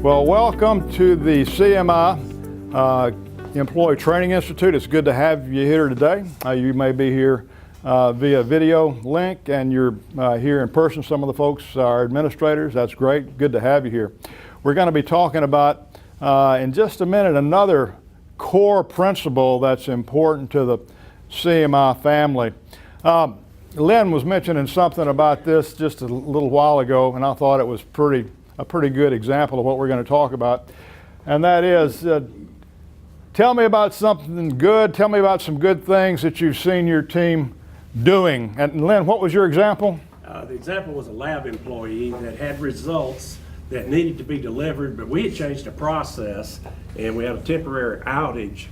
Well, welcome to the CMI Employee Training Institute. It's good to have you here today. You may be here via video link, and you're here in person. Some of the folks are administrators. That's great. Good to have you here. We're going to be talking about, in just a minute, another core principle that's important to the CMI family. Lynn was mentioning something about this just a little while ago, and I thought it was a pretty good example of what we're going to talk about. And that is, tell me about something good. Tell me about some good things that you've seen your team doing. And Lynn, what was your example? The example was a lab employee that had results that needed to be delivered, but we had changed the process and we had a temporary outage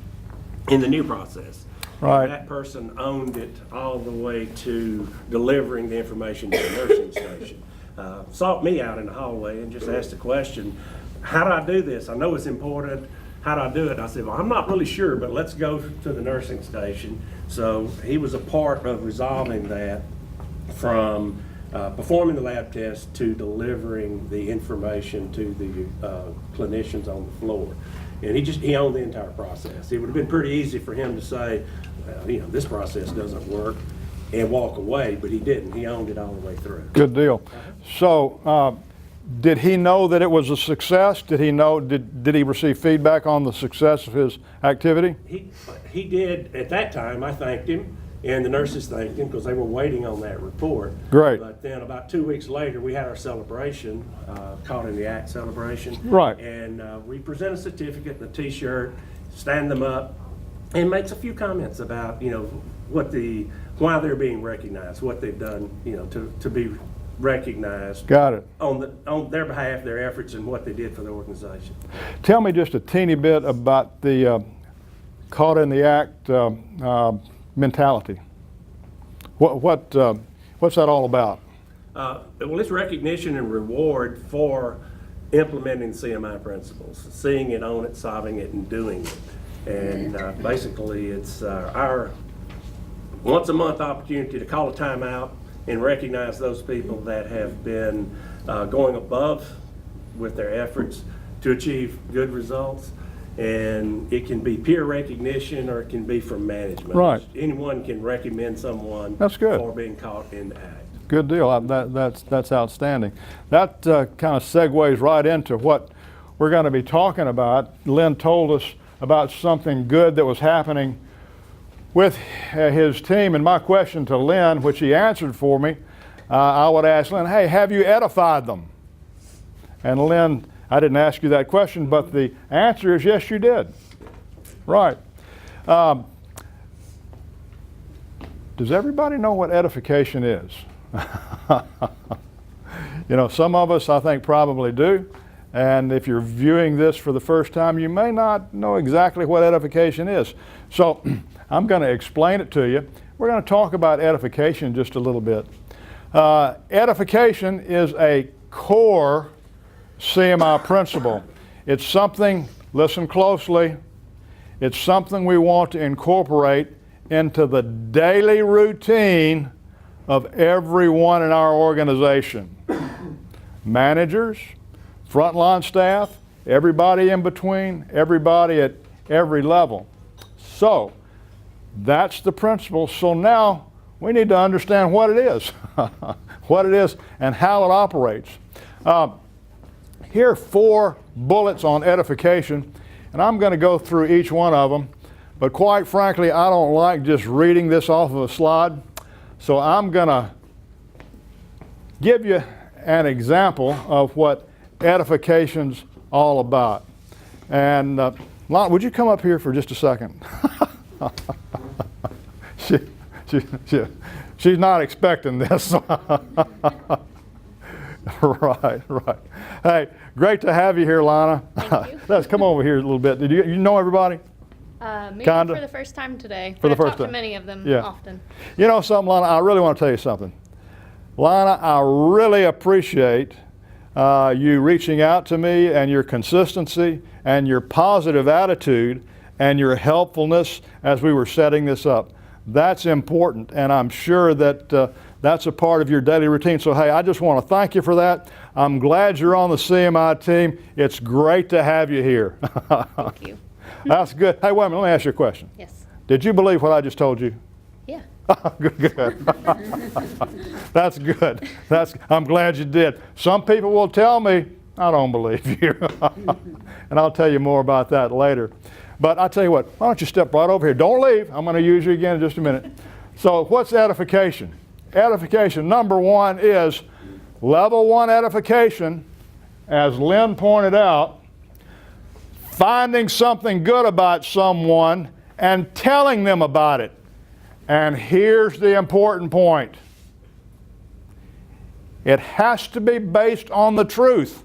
in the new process. Right. And that person owned it all the way to delivering the information to the nursing station. Sought me out in the hallway and just asked the question, how do I do this? I know it's important. How do I do it? I said, well, I'm not really sure, but let's go to the nursing station. So he was a part of resolving that, from performing the lab test to delivering the information to the clinicians on the floor. And he owned the entire process. It would have been pretty easy for him to say, this process doesn't work, and walk away, but he didn't. He owned it all the way through. Good deal. So, did he know that it was a success? Did he know? Did he receive feedback on the success of his activity? He did at that time. I thanked him, and the nurses thanked him because they were waiting on that report. Great. But then about 2 weeks later, we had our celebration, caught in the act celebration. Right. And we present a certificate and a T-shirt, stand them up, and makes a few comments about why they're being recognized, what they've done, to be recognized. Got it. On their behalf, their efforts, and what they did for the organization. Tell me just a teeny bit about the caught in the act mentality. What's that all about? Well, it's recognition and reward for implementing CMI principles, seeing it, own it, solving it, and doing it. And basically, it's our once a month opportunity to call a timeout and recognize those people that have been going above with their efforts to achieve good results. And it can be peer recognition, or it can be from management. Right. Anyone can recommend someone That's good. for being caught in the act. Good deal. That's outstanding. That kind of segues right into what we're going to be talking about. Lynn told us about something good that was happening with his team, and my question to Lynn, which he answered for me, I would ask Lynn, hey, have you edified them? And Lynn, I didn't ask you that question, but the answer is yes, you did. Right. Does everybody know what edification is? Some of us, I think, probably do. And if you're viewing this for the first time, you may not know exactly what edification is. So I'm going to explain it to you. We're going to talk about edification just a little bit. Edification is a core CMI principle. It's something, listen closely, it's something we want to incorporate into the daily routine of everyone in our organization. Managers, frontline staff, everybody in between, everybody at every level. So that's the principle. So now we need to understand what it is, and how it operates. Here are 4 bullets on edification, and I'm going to go through each one of them. But quite frankly, I don't like just reading this off of a slide. So I'm going to give you an example of what edification's all about. And Lana, would you come up here for just a second? She's not expecting this. Right. Hey, great to have you here, Lana. Thank you. Let's come over here a little bit. Did you know everybody? Maybe Kinda. for the first time today. For the I've first talked time. to many of them Yeah. often. You know something, Lana? I really want to tell you something. Lana, I really appreciate you reaching out to me, and your consistency and your positive attitude and your helpfulness as we were setting this up. That's important, and I'm sure that that's a part of your daily routine. So hey, I just want to thank you for that. I'm glad you're on the CMI team. It's great to have you here. Thank you. That's good. Hey, wait a minute, let me ask you a question. Yes. Did you believe what I just told you? Yeah. Good. That's good. I'm glad you did. Some people will tell me, I don't believe you. And I'll tell you more about that later. But I'll tell you what, why don't you step right over here. Don't leave. I'm going to use you again in just a minute. So what's edification? Edification, number one, is level one edification, as Lynn pointed out, finding something good about someone and telling them about it. And here's the important point. It has to be based on the truth.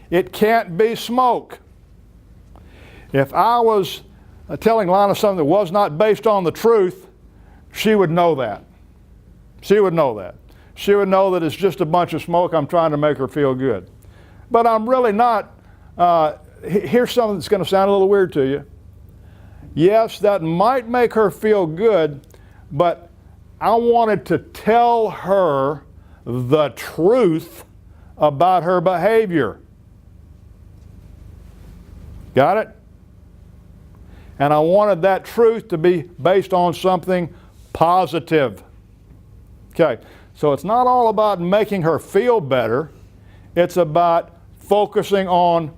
It can't be smoke. If I was telling Lana something that was not based on the truth, she would know that. She would know that. She would know that it's just a bunch of smoke. I'm trying to make her feel good. But I'm really not. Here's something that's going to sound a little weird to you. Yes, that might make her feel good, but I wanted to tell her the truth about her behavior. Got it? And I wanted that truth to be based on something positive. Okay, so it's not all about making her feel better. It's about focusing on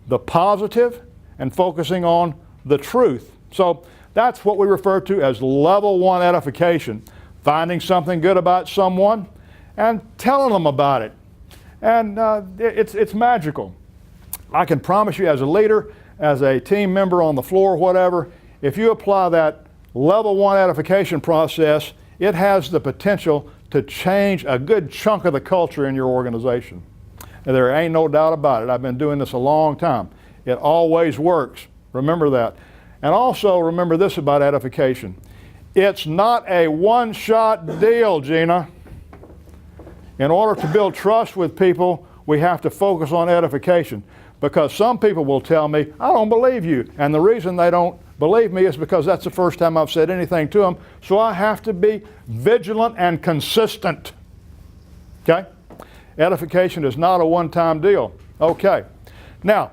the positive and focusing on the truth. So that's what we refer to as level one edification. Finding something good about someone and telling them about it. And it's magical. I can promise you, as a leader, as a team member on the floor, whatever, if you apply that level one edification process, it has the potential to change a good chunk of the culture in your organization. And there ain't no doubt about it. I've been doing this a long time. It always works. Remember that. And also remember this about edification. It's not a one-shot deal, Gina. In order to build trust with people, we have to focus on edification. Because some people will tell me, I don't believe you. And the reason they don't believe me is because that's the first time I've said anything to them. So I have to be vigilant and consistent. Okay? Edification is not a one-time deal. Okay. Now,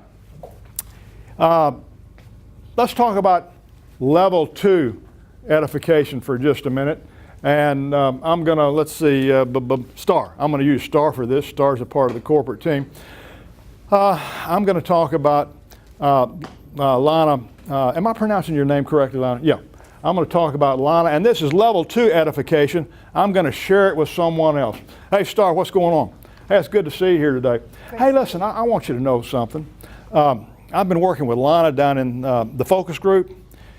let's talk about level two edification for just a minute. And I'm going to, let's see, Star. I'm going to use Star for this. Star's a part of the corporate team. I'm going to talk about Lana. Am I pronouncing your name correctly, Lana? Yeah. I'm going to talk about Lana, and this is level two edification. I'm going to share it with someone else. Hey, Star, what's going on? Hey, it's good to see you here today. Great. Hey, listen, I want you to know something. I've been working with Lana down in the focus group,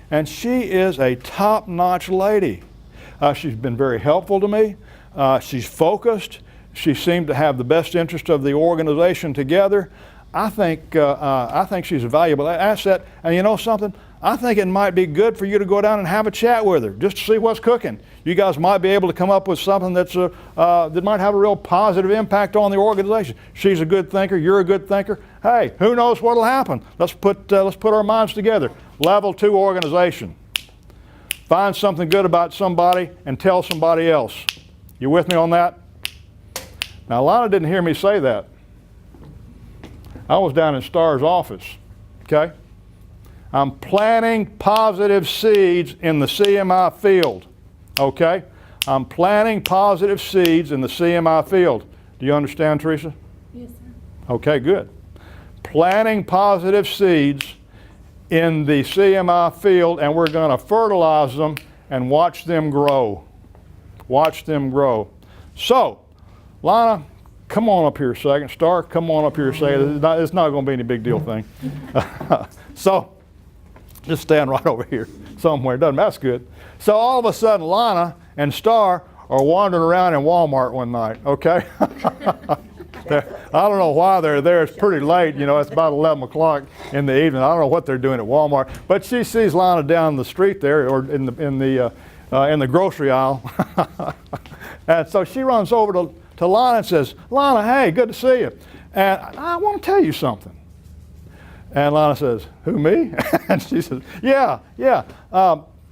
and she is a top-notch lady. She's been very helpful to me. She's focused. She seemed to have the best interest of the organization together. I think she's a valuable asset. And you know something? I think it might be good for you to go down and have a chat with her, just to see what's cooking. You guys might be able to come up with something that's that might have a real positive impact on the organization. She's a good thinker. You're a good thinker. Hey, who knows what'll happen? Let's put our minds together. Level two organization. Find something good about somebody and tell somebody else. You with me on that? Now, Lana didn't hear me say that. I was down in Star's office, okay? I'm planting positive seeds in the CMI field, okay? I'm planting positive seeds in the CMI field. Do you understand, Teresa? Yes, sir. Okay, good. Planting positive seeds in the CMI field, and we're going to fertilize them and watch them grow. Watch them grow. So, Lana, come on up here a second. Star, come on up here a second. It's not going to be any big deal thing. So, just stand right over here somewhere. Doesn't matter. That's good. So all of a sudden, Lana and Star are wandering around in Walmart one night, okay? I don't know why they're there. It's pretty late. You know, it's about 11 o'clock in the evening. I don't know what they're doing at Walmart. But she sees Lana down the street there, or in the grocery aisle. And so she runs over to Lana and says, Lana, hey, good to see you. And I want to tell you something. And Lana says, who, me? And she says, yeah.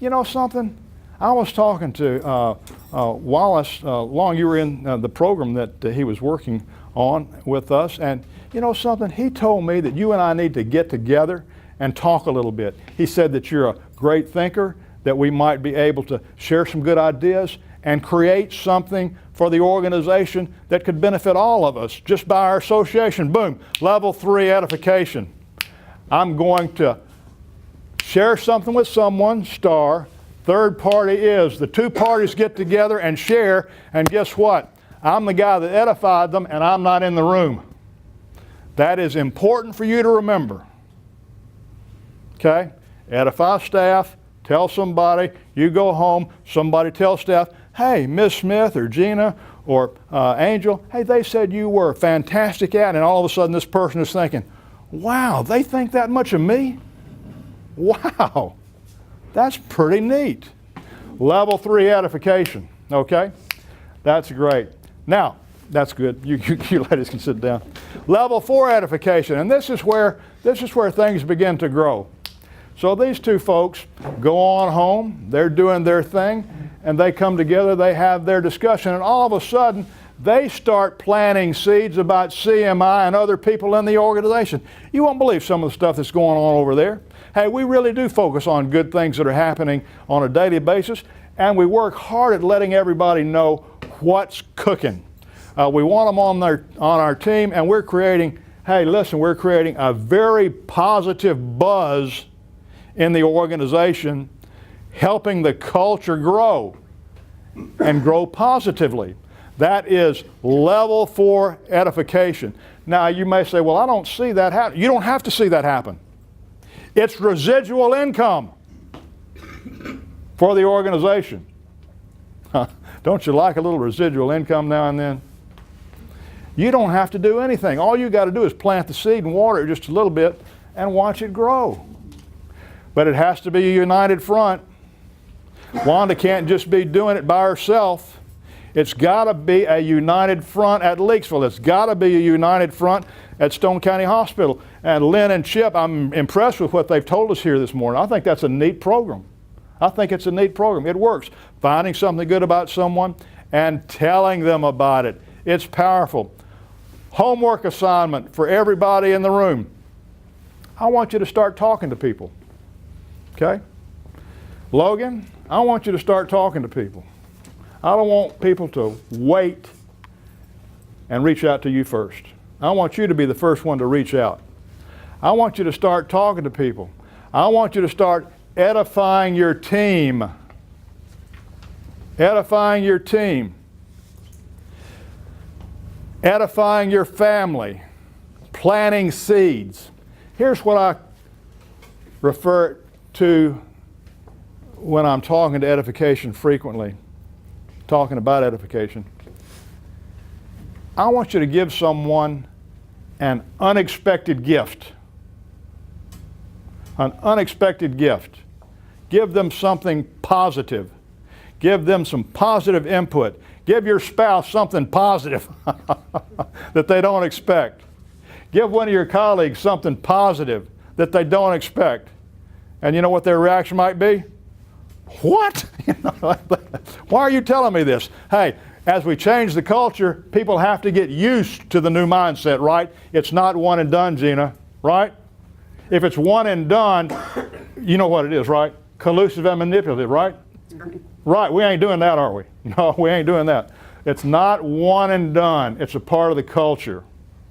You know something? I was talking to Wallace Long. You were in the program that he was working on with us, and you know something? He told me that you and I need to get together and talk a little bit. He said that you're a great thinker, that we might be able to share some good ideas and create something for the organization that could benefit all of us just by our association. Boom, level 3 edification. I'm going to share something with someone, star. Third party is. The two parties get together and share, and guess what? I'm the guy that edified them, and I'm not in the room. That is important for you to remember. Okay? Edify staff, tell somebody, you go home, somebody tells staff, hey, Miss Smith or Gina or Angel, hey, they said you were fantastic at, and all of a sudden this person is thinking, wow, they think that much of me? Wow, that's pretty neat. Level 3 edification, okay? That's great. Now, that's good. You ladies can sit down. Level 4 edification, and this is where things begin to grow. So these two folks go on home, they're doing their thing, and they come together, they have their discussion, and all of a sudden, they start planting seeds about CMI and other people in the organization. You won't believe some of the stuff that's going on over there. Hey, we really do focus on good things that are happening on a daily basis, and we work hard at letting everybody know what's cooking. We want them on our team, and we're creating, hey, listen, we're creating a very positive buzz in the organization, helping the culture grow and grow positively. That is level 4 edification. Now you may say, well, I don't see that happen. You don't have to see that happen. It's residual income for the organization. Don't you like a little residual income now and then? You don't have to do anything. All you got to do is plant the seed and water it just a little bit and watch it grow. But it has to be a united front. Wanda can't just be doing it by herself. It's got to be a united front at Leakesville. It's got to be a united front at Stone County Hospital. And Lynn and Chip, I'm impressed with what they've told us here this morning. I think that's a neat program. I think it's a neat program. It works. Finding something good about someone and telling them about it. It's powerful. Homework assignment for everybody in the room. I want you to start talking to people. Okay? Logan, I want you to start talking to people. I don't want people to wait and reach out to you first. I want you to be the first one to reach out. I want you to start talking to people. I want you to start edifying your team. Edifying your team. Edifying your family. Planting seeds. Here's what I refer to when I'm talking to edification frequently, talking about edification. I want you to give someone an unexpected gift. An unexpected gift. Give them something positive. Give them some positive input. Give your spouse something positive that they don't expect. Give one of your colleagues something positive that they don't expect. And you know what their reaction might be? What? Why are you telling me this? Hey, as we change the culture, people have to get used to the new mindset, right? It's not one and done, Gina, right? If it's one and done, you know what it is, right? Collusive and manipulative, right? Right, we ain't doing that, are we? No, we ain't doing that. It's not one and done. It's a part of the culture,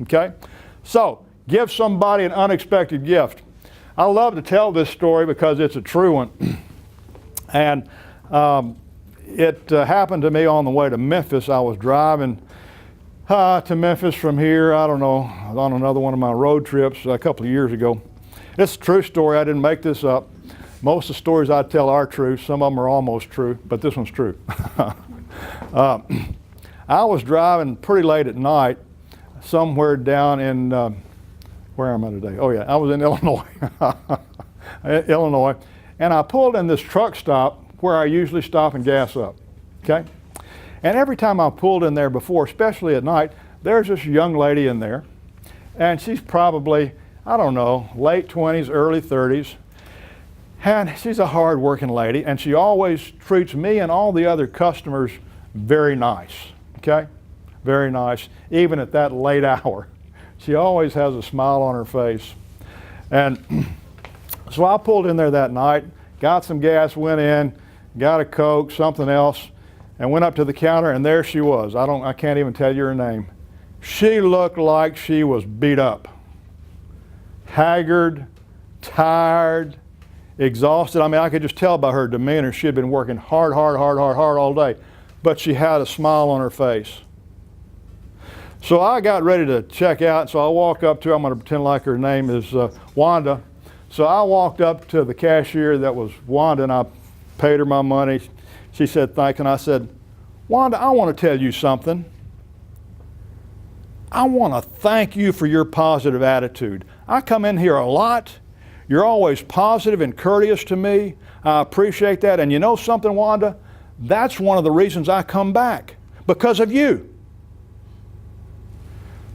okay? So, give somebody an unexpected gift. I love to tell this story because it's a true one. And it happened to me on the way to Memphis. I was driving to Memphis from here, I don't know, on another one of my road trips a couple of years ago. It's a true story. I didn't make this up. Most of the stories I tell are true. Some of them are almost true, but this one's true. I was driving pretty late at night somewhere down in, where am I today? Oh yeah, I was in Illinois. Illinois. And I pulled in this truck stop where I usually stop and gas up, okay? And every time I pulled in there before, especially at night, there's this young lady in there, and she's probably, I don't know, late 20s, early 30s. And she's a hard-working lady, and she always treats me and all the other customers very nice, okay? Very nice, even at that late hour. She always has a smile on her face. And so I pulled in there that night, got some gas, went in, got a Coke, something else, and went up to the counter, and there she was. I can't even tell you her name. She looked like she was beat up. Haggard, tired, exhausted. I mean, I could just tell by her demeanor she had been working hard all day. But she had a smile on her face. So I got ready to check out, so I walk up to her. I'm going to pretend like her name is Wanda. So I walked up to the cashier that was Wanda, and I paid her my money. She said, thank you. And I said, Wanda, I want to tell you something. I want to thank you for your positive attitude. I come in here a lot. You're always positive and courteous to me. I appreciate that. And you know something, Wanda? That's one of the reasons I come back, because of you.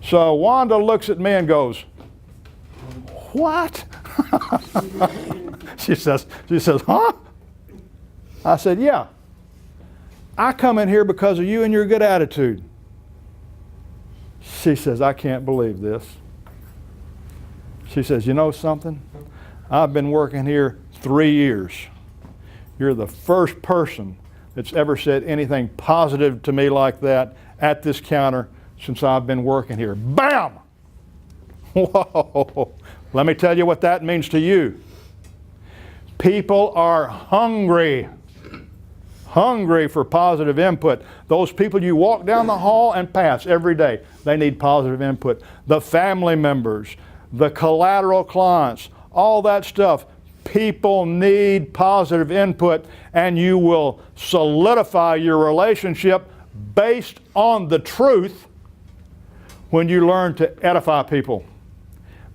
So Wanda looks at me and goes, what? She says, huh? I said, yeah. I come in here because of you and your good attitude. She says, I can't believe this. She says, you know something? I've been working here 3 years. You're the first person that's ever said anything positive to me like that at this counter since I've been working here. Bam! Whoa! Let me tell you what that means to you. People are hungry for positive input. Those people you walk down the hall and pass every day, they need positive input. The family members, the collateral clients, all that stuff. People need positive input, and you will solidify your relationship based on the truth when you learn to edify people.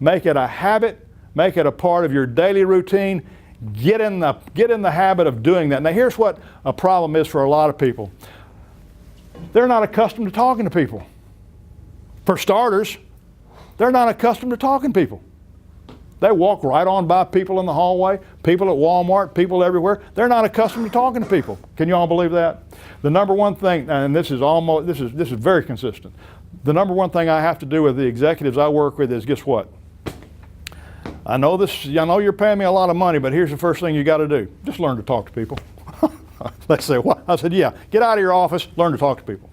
Make it a habit, make it a part of your daily routine. Get in the habit of doing that. Now here's what a problem is for a lot of people. They're not accustomed to talking to people. For starters, they're not accustomed to talking to people. They walk right on by people in the hallway, people at Walmart, people everywhere. They're not accustomed to talking to people. Can you all believe that? The number one thing, and this is very consistent. The number one thing I have to do with the executives I work with is, guess what? I know you're paying me a lot of money, but here's the first thing you got to do. Just learn to talk to people. They say, what? I said, yeah, get out of your office, learn to talk to people.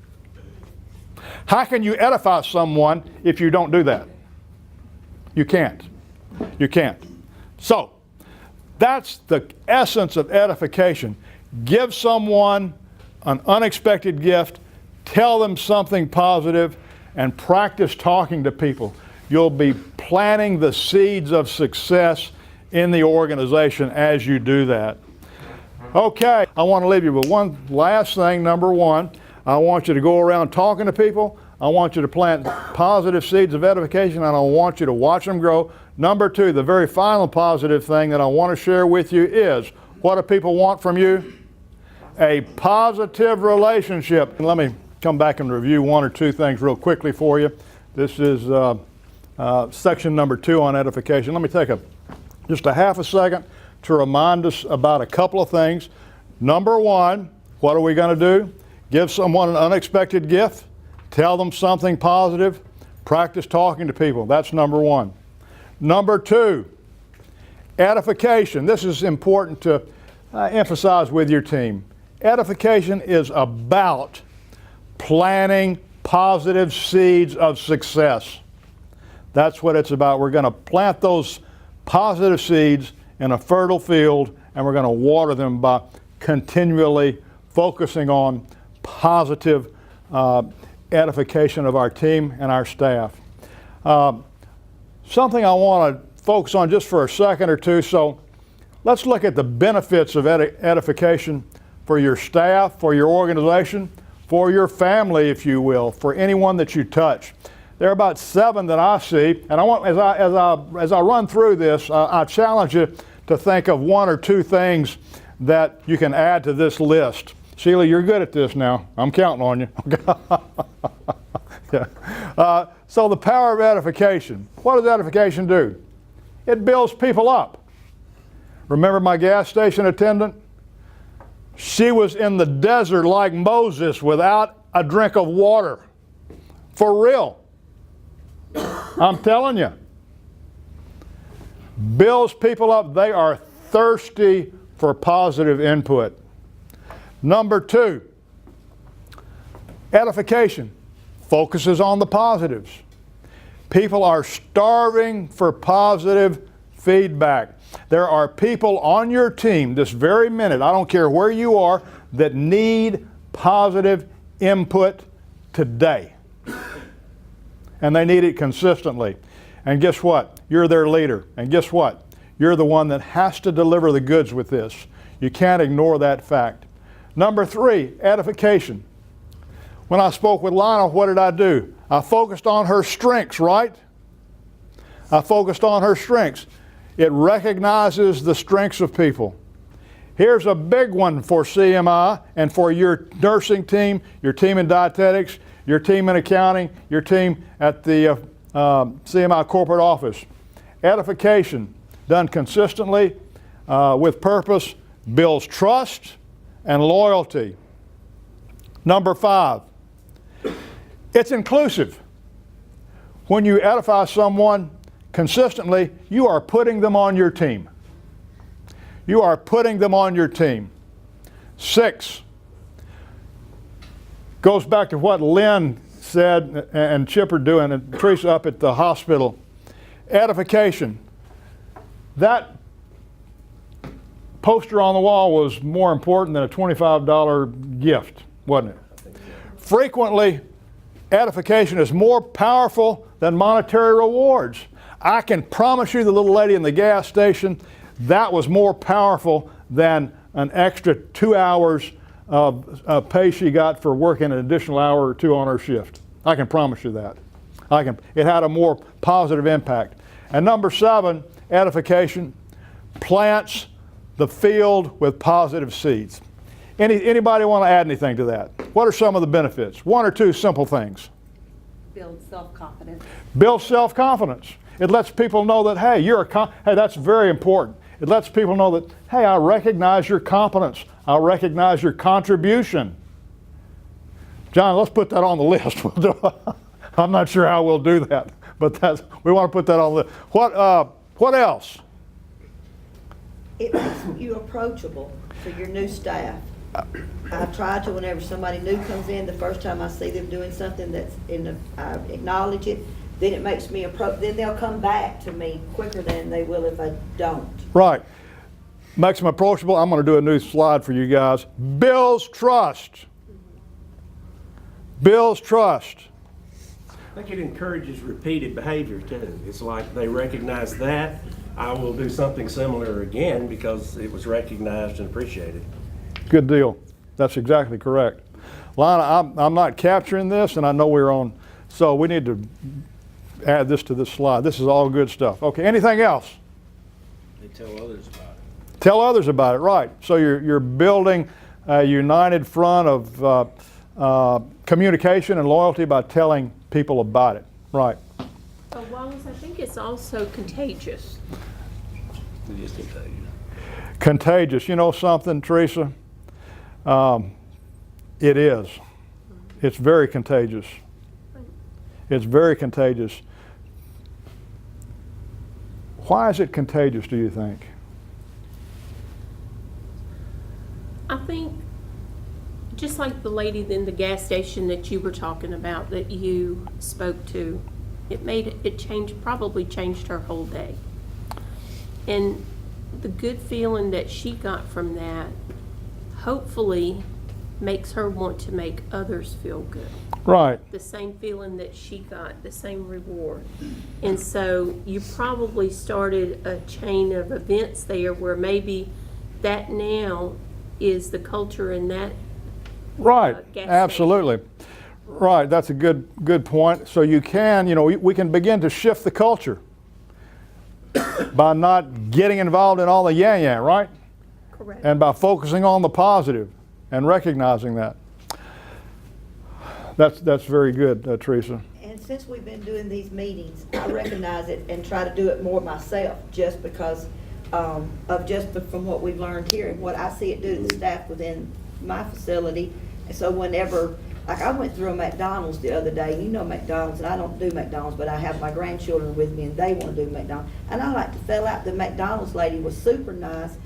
How can you edify someone if you don't do that? You can't. You can't. So, that's the essence of edification. Give someone an unexpected gift, tell them something positive, and practice talking to people. You'll be planting the seeds of success in the organization as you do that. Okay, I want to leave you with one last thing. Number one, I want you to go around talking to people. I want you to plant positive seeds of edification, and I want you to watch them grow. Number two, the very final positive thing that I want to share with you is, what do people want from you? A positive relationship. And let me come back and review one or two things real quickly for you. This is section number 2 on edification. Let me take just a half a second to remind us about a couple of things. Number one, what are we going to do? Give someone an unexpected gift. Tell them something positive. Practice talking to people. That's number one. Number two, edification. This is important to emphasize with your team. Edification is about planting positive seeds of success. That's what it's about. We're going to plant those positive seeds in a fertile field, and we're going to water them by continually focusing on positive edification of our team and our staff. Something I want to focus on just for a second or two. So let's look at the benefits of edification for your staff, for your organization, for your family, if you will, for anyone that you touch. There are about 7 that I see, and I want, as I run through this, I challenge you to think of 1 or 2 things that you can add to this list. Sheila, you're good at this now. I'm counting on you. Yeah. So the power of edification. What does edification do? It builds people up. Remember my gas station attendant? She was in the desert like Moses without a drink of water. For real. I'm telling you. Builds people up. They are thirsty for positive input. Number 2, edification focuses on the positives. People are starving for positive feedback. There are people on your team this very minute, I don't care where you are, that need positive input today. And they need it consistently. And guess what? You're their leader. And guess what? You're the one that has to deliver the goods with this. You can't ignore that fact. Number 3, edification. When I spoke with Lana, what did I do? I focused on her strengths, right? I focused on her strengths. It recognizes the strengths of people. Here's a big one for CMI and for your nursing team, your team in dietetics, your team in accounting, your team at the CMI corporate office. Edification, done consistently with purpose, builds trust and loyalty. Number 5, it's inclusive. When you edify someone consistently, you are putting them on your team. You are putting them on your team. 6, goes back to what Lynn said and Chip are doing and Teresa up at the hospital. Edification. That poster on the wall was more important than a $25 gift, wasn't it? Frequently, edification is more powerful than monetary rewards. I can promise you the little lady in the gas station, that was more powerful than an extra 2 hours of pay she got for working an additional hour or 2 on her shift. I can promise you that. It had a more positive impact. And number 7, edification plants the field with positive seeds. Anybody want to add anything to that? What are some of the benefits? 1 or 2 simple things. Build self-confidence. Build self-confidence. It lets people know that, hey, hey, that's very important. It lets people know that, hey, I recognize your competence. I recognize your contribution. John, let's put that on the list. I'm not sure how we'll do that, but we want to put that on the list. What else? It makes you approachable for your new staff. I try to, whenever somebody new comes in, the first time I see them doing something I acknowledge it, then it makes me then they'll come back to me quicker than they will if I don't. Right. Makes them approachable. I'm going to do a new slide for you guys. Builds trust. Builds trust. I think it encourages repeated behavior too. It's like they recognize that, I will do something similar again because it was recognized and appreciated. Good deal. That's exactly correct. Lana, I'm not capturing this, and I know we're on, so we need to add this to this slide. This is all good stuff. Okay, anything else? They tell others about it. Tell others about it, right. So you're building a united front of communication and loyalty by telling people about it, right. But Wallace, I think it's also contagious. It is contagious. Contagious. You know something, Teresa? It is. It's very contagious. It's very contagious. Why is it contagious, do you think? I think, just like the lady in the gas station that you were talking about, that you spoke to, probably changed her whole day. And the good feeling that she got from that hopefully makes her want to make others feel good. Right. The same feeling that she got, the same reward. And so you probably started a chain of events there where maybe that now is the culture in that Right. gas Absolutely. Right. That's a good point. So you can, we can begin to shift the culture by not getting involved in all the yeah, right? Correct. And by focusing on the positive and recognizing that. That's very good, Teresa. And since we've been doing these meetings, I recognize it and try to do it more myself just because of just from what we've learned here and what I see it do to the staff within my facility. And so whenever, like I went through a McDonald's the other day, you know McDonald's, and I don't do McDonald's, but I have my grandchildren with me and they want to do McDonald's. And I like to fill out, the McDonald's lady was super nice,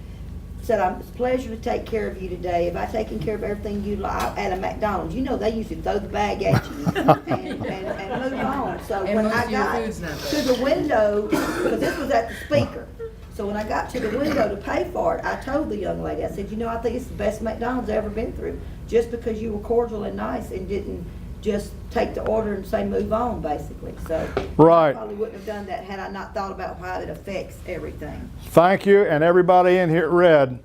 said, it's a pleasure to take care of you today. Have I taken care of everything you'd like? At a McDonald's, you know, they usually throw the bag at you and move on. So And when most I of your got food's not to there. the window, because this was at the speaker, so when I got to the window to pay for it, I told the young lady, I said, you know, I think it's the best McDonald's I've ever been through, just because you were cordial and nice and didn't just take the order and say move on, basically. So Right. I probably wouldn't have done that had I not thought about how it affects everything. Thank you, and everybody in here read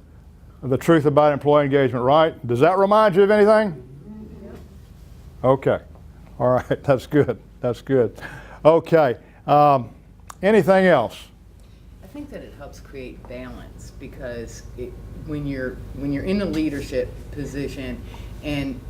the truth about employee engagement, right? Does that remind you of anything? Okay. All right, that's good. That's good. Okay. Anything else? I think that it helps create balance because when you're in a leadership position and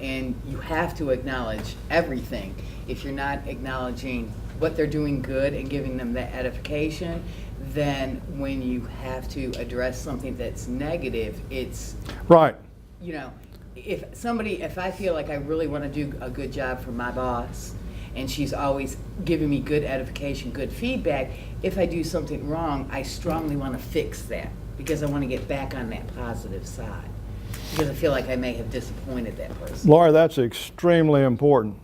you have to acknowledge everything, if you're not acknowledging what they're doing good and giving them that edification, then when you have to address something that's negative, it's, Right. you know, if I feel like I really want to do a good job for my boss and she's always giving me good edification, good feedback, if I do something wrong, I strongly want to fix that because I want to get back on that positive side because I feel like I may have disappointed that person. Laura, that's extremely important.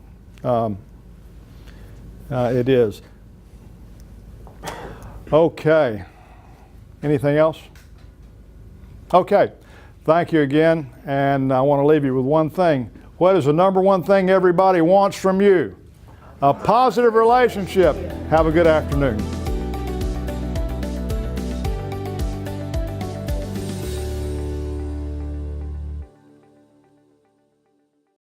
It is. Okay. Anything else? Okay. Thank you again. And I want to leave you with one thing. What is the number one thing everybody wants from you? A positive relationship. Have a good afternoon.